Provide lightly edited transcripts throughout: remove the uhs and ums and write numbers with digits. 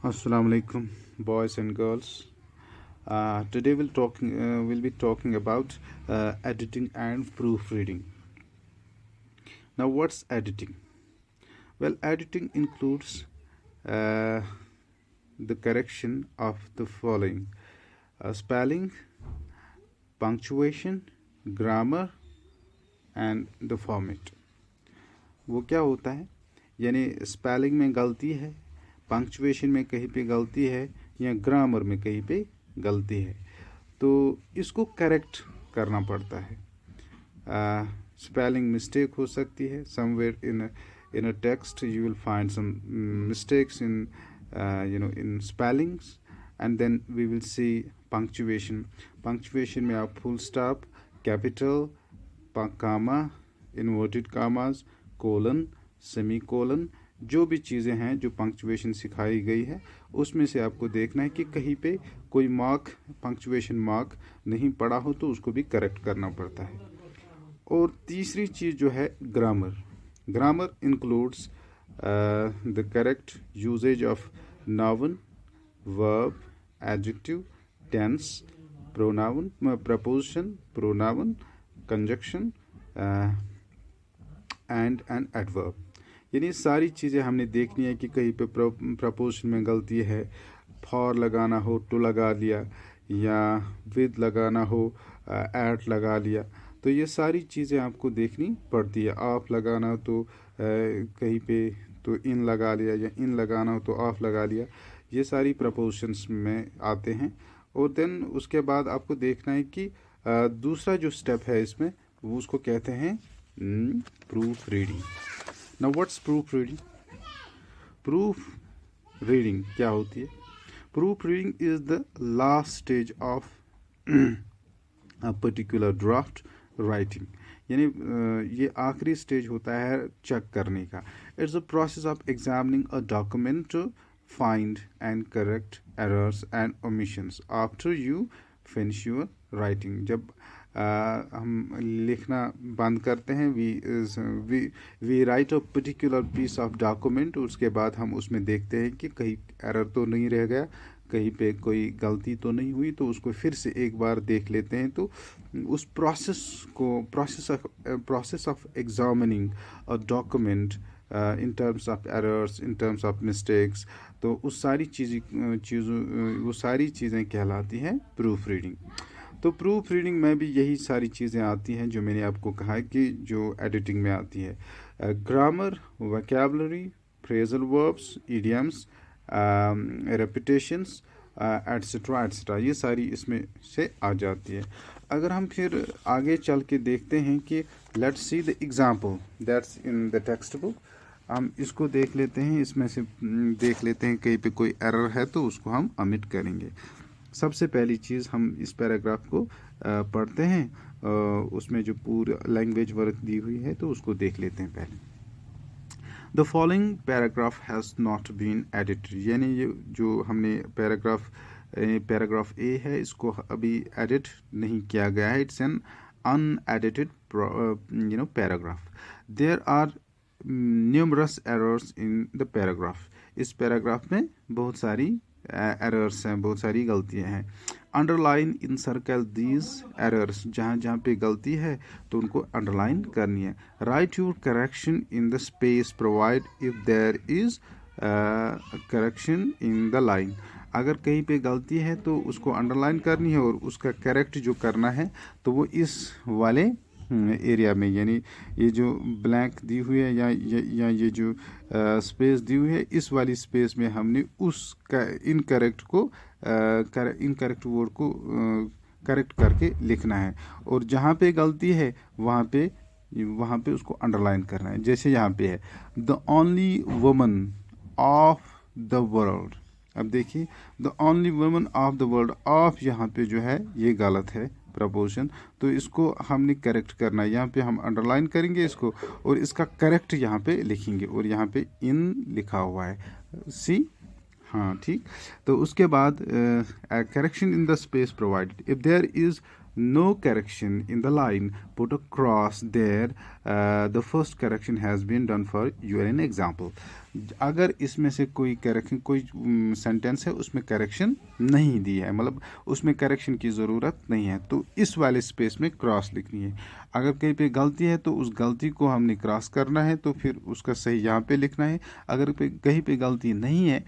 Assalamu alaikum, boys and girls. Today we'll be talking about editing and proofreading. Now, what's editing? Well, editing includes uh, the correction of the following: spelling, punctuation, grammar, and the format. वो क्या होता है? यानी spelling में गलती है, punctuation में कहीं पे गलती है या ग्रामर में कहीं पे गलती है, तो इसको करेक्ट करना पड़ता है. स्पेलिंग मिस्टेक हो सकती है. Somewhere in a text you will find some mistakes in in spellings, and then we will see punctuation में आप full stop, capital, comma, inverted commas, colon, semicolon, जो भी चीज़ें हैं जो पंक्चुएशन सिखाई गई है उसमें से आपको देखना है कि कहीं पे कोई मार्क, पंक्चुएशन मार्क नहीं पड़ा हो तो उसको भी करेक्ट करना पड़ता है. और तीसरी चीज़ जो है grammar. Grammar includes the correct usage of noun, verb, adjective, tense, pronoun, preposition, pronoun, conjunction and an adverb. यानी सारी चीज़ें हमने देखनी है कि कहीं पे प्रपोजिशन में गलती है, फॉर लगाना हो टू लगा लिया, या विद लगाना हो एट लगा लिया, तो ये सारी चीज़ें आपको देखनी पड़ती है. ऑफ लगाना हो तो कहीं पे तो इन लगा लिया, या इन लगाना हो तो ऑफ लगा लिया. ये सारी प्रपोजिशंस में आते हैं. और देन उसके बाद आपको देखना है कि दूसरा जो स्टेप है इसमें वो उसको कहते हैं proof reading. Now what's proof reading? Proof reading क्या होती है? Proof reading is the last stage of a particular draft writing. यानी ये आखिरी स्टेज होता है चेक करने का. It's a process of examining a document to find and correct errors and omissions after you finish your writing. जब हम लिखना बंद करते हैं, we write a particular piece of document, उसके बाद हम उसमें देखते हैं कि कहीं एरर तो नहीं रह गया, कहीं पे कोई गलती तो नहीं हुई, तो उसको फिर से एक बार देख लेते हैं. तो उस process of examining a document in terms of errors, in terms of mistakes, तो उस सारी वो सारी चीज़ें कहलाती हैं प्रूफ रीडिंग. तो प्रूफ रीडिंग में भी यही सारी चीज़ें आती हैं जो मैंने आपको कहा है कि जो एडिटिंग में आती है. Grammar, vocabulary, phrasal verbs, idioms, repetitions, etcetera etcetera, ये सारी इसमें से आ जाती है. अगर हम फिर आगे चल के देखते हैं कि let's see the example that's in the text book, हम इसको देख लेते हैं. इसमें से देख लेते हैं कहीं पे कोई एरर है तो उसको हम ओमिट करेंगे. सबसे पहली चीज़ हम इस पैराग्राफ को पढ़ते हैं, उसमें जो पूरा लैंग्वेज वर्क दी हुई है तो उसको देख लेते हैं पहले. The following paragraph has not been edited. यानी ये जो हमने पैराग्राफ ए है इसको अभी एडिट नहीं किया गया है. It's an unedited paragraph. There are numerous errors in the paragraph. इस पैराग्राफ में बहुत सारी एरर्स हैं, बहुत सारी गलतियां हैं. Underline in circle these errors. जहाँ जहाँ पे गलती है तो उनको अंडरलाइन करनी है. Write your correction in the space provide if there is correction in the line. अगर कहीं पे गलती है तो उसको अंडरलाइन करनी है, और उसका करेक्ट जो करना है तो वो इस वाले एरिया में, यानी ये जो ब्लैंक दी हुई है या ये जो स्पेस दी हुई है, इस वाली स्पेस में हमने उस इनकरेक्ट वर्ड को करेक्ट करके लिखना है. और जहाँ पे गलती है वहाँ पे उसको अंडरलाइन करना है. जैसे यहाँ पे है the only woman of the world. अब देखिए the only woman of the world, of यहाँ पे जो है ये गलत है प्रपोजिशन, तो इसको हमने करेक्ट करना है. यहाँ पे हम अंडरलाइन करेंगे इसको और इसका करेक्ट यहाँ पे लिखेंगे, और यहाँ पे इन लिखा हुआ है. सी, हाँ ठीक. तो उसके बाद correction in the space provided. If there is no correction in the line, put a cross there. The first correction has been done for you in example. अगर इसमें से कोई करेक्शन, कोई सेंटेंस है उसमें करेक्शन नहीं दी है, मतलब उसमें करेक्शन की ज़रूरत नहीं है, तो इस वाले स्पेस में क्रॉस लिखनी है. अगर कहीं पे गलती है तो उस गलती को हमने क्रॉस करना है, तो फिर उसका सही यहाँ पे लिखना है. अगर कहीं पे गलती नहीं है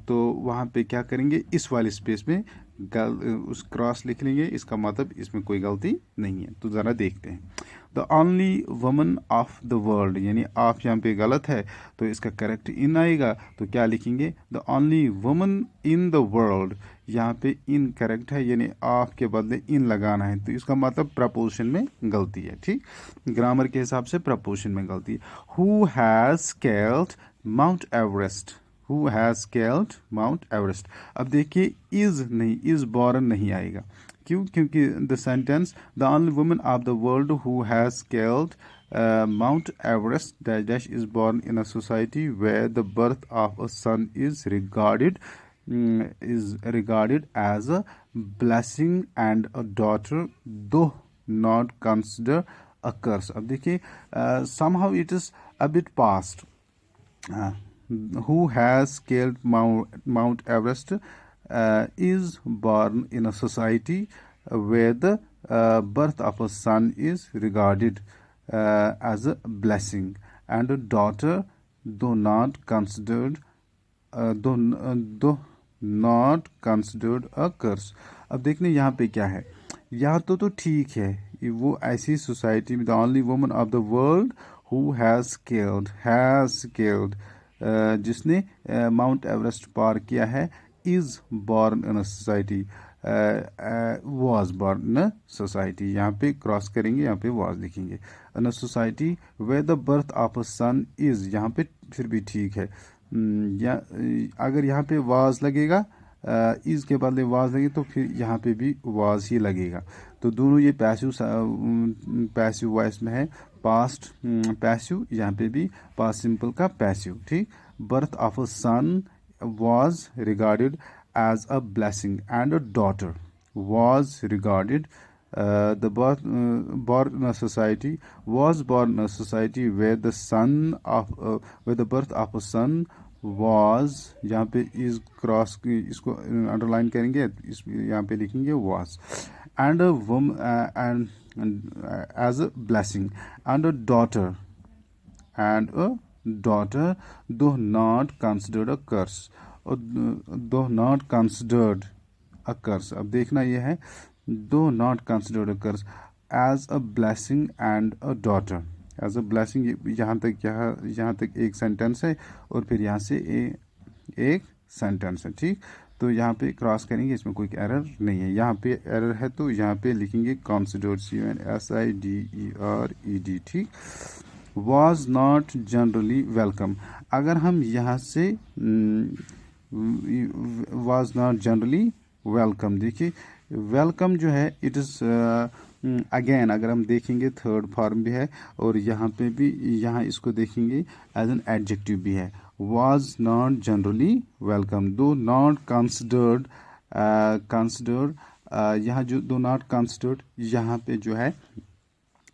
तो वहाँ पे क्या करेंगे, इस वाले स्पेस में उस क्रॉस लिख लेंगे. इसका मतलब इसमें कोई गलती नहीं है. तो ज़रा देखते हैं. The only woman of the world, यानी ऑफ यहाँ पे गलत है तो इसका करेक्ट इन आएगा, तो क्या लिखेंगे, the only woman in the world. यहाँ पे इन करेक्ट है, यानी ऑफ के बदले इन लगाना है, तो इसका मतलब प्रपोजिशन में गलती है. ठीक, ग्रामर के हिसाब से प्रपोजिशन में गलती है. Who has scaled mount Everest, who has scaled mount Everest. अब देखिए इज नहीं, इज बॉर्न नहीं आएगा. क्यों? क्योंकि the sentence the only woman of the world who has scaled Mount Everest dash dash is born in a society where the birth of a son is regarded as a blessing and a daughter, though not considered a curse. अब देखिए somehow it is a bit past. Who has scaled Mount Everest is born in a society where the birth of a son is regarded as a blessing and a daughter, though not considered not considered a curse. अब देखने यहाँ पे क्या है, या तो ठीक है, वो ऐसी सोसाइटी में the only woman of the world who has scaled, जिसने माउंट एवरेस्ट पार किया है, is born in a society, was born in a society. यहाँ पे क्रॉस करेंगे, यहाँ पे वॉज लिखेंगे. In a society where the birth of a son is, यहाँ पे फिर भी ठीक है. या अगर यहाँ पे वाज लगेगा, इज के बदले वाज लगे, तो फिर यहाँ पे भी वाज ही लगेगा. तो दोनों ये पैसिव वॉइस में है. पास्ट पैसिव, यहाँ पे भी पास्ट सिंपल का पैसिव. ठीक, birth of a son was regarded as a blessing and a daughter was regarded the born in a society was born in a society where the son of where the birth of a son was, यहाँ पे इस cross इसको underline करेंगे, इस यहाँ पे लिखेंगे was, and a woman and as a blessing and a daughter though not considered a curse, और though not considered a curse. अब देखना ये है though not considered a curse as a blessing and a daughter. as a blessing, यहाँ तक एक sentence है और फिर यहाँ से एक सेंटेंस है. ठीक, तो यहाँ पे क्रॉस करेंगे, इसमें कोई एरर नहीं है. यहाँ पे एरर है तो यहाँ पे लिखेंगे considered, CONSIDERED. ठीक, was not generally welcome. अगर हम यहाँ से was not generally welcome, देखिए वेलकम जो है इट इज़ अगेन, अगर हम देखेंगे थर्ड फॉर्म भी है, और यहाँ पे भी, यहाँ इसको देखेंगे एज एन एडजेक्टिव भी है. was not generally welcome, though not considered यहाँ जो दो नॉट कंसिडर्ड, यहाँ पे जो है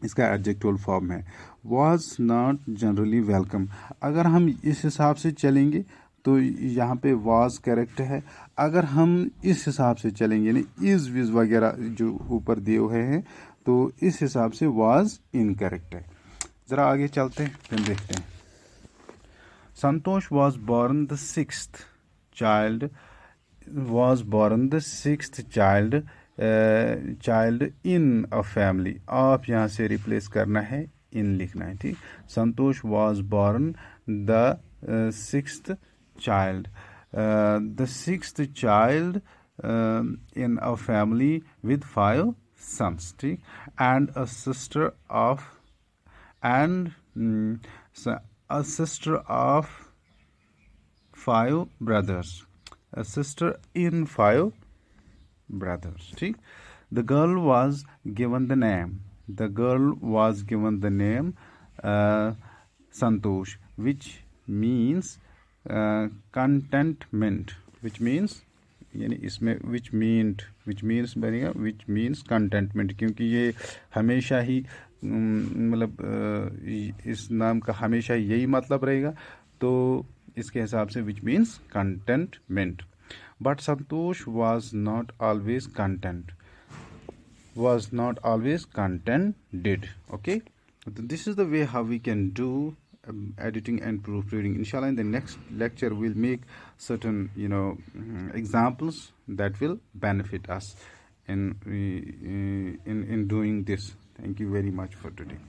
इसका एडजेक्टिव फॉर्म है. was not generally welcome. अगर हम इस हिसाब से चलेंगे तो यहाँ पे was करेक्ट है. अगर हम इस हिसाब से चलेंगे, यानी इज विज वगैरह जो ऊपर दिए हुए हैं, तो इस हिसाब से was इनकरेक्ट है. ज़रा आगे चलते हैं, फिर देखते हैं. संतोष was born the sixth child in a family. आप यहाँ से रिप्लेस करना है, इन लिखना है. ठीक, संतोष was born the sixth child in a family with 5 sons. ठीक, and a sister of 5 brothers, a sister in 5 brothers. ठीक, the girl was given the name Santosh, which means contentment, which means यानी इसमें which means बनेगा विच means containment, क्योंकि ये हमेशा ही मतलब इस नाम का हमेशा यही मतलब रहेगा, तो इसके हिसाब से विच मीन्स कंटेंटमेंट. बट संतोष was not always contented. Okay, this is the way how we can do editing and proofreading. Inshallah, in the next lecture we'll make certain examples that will benefit us in doing this. Thank you very much for today.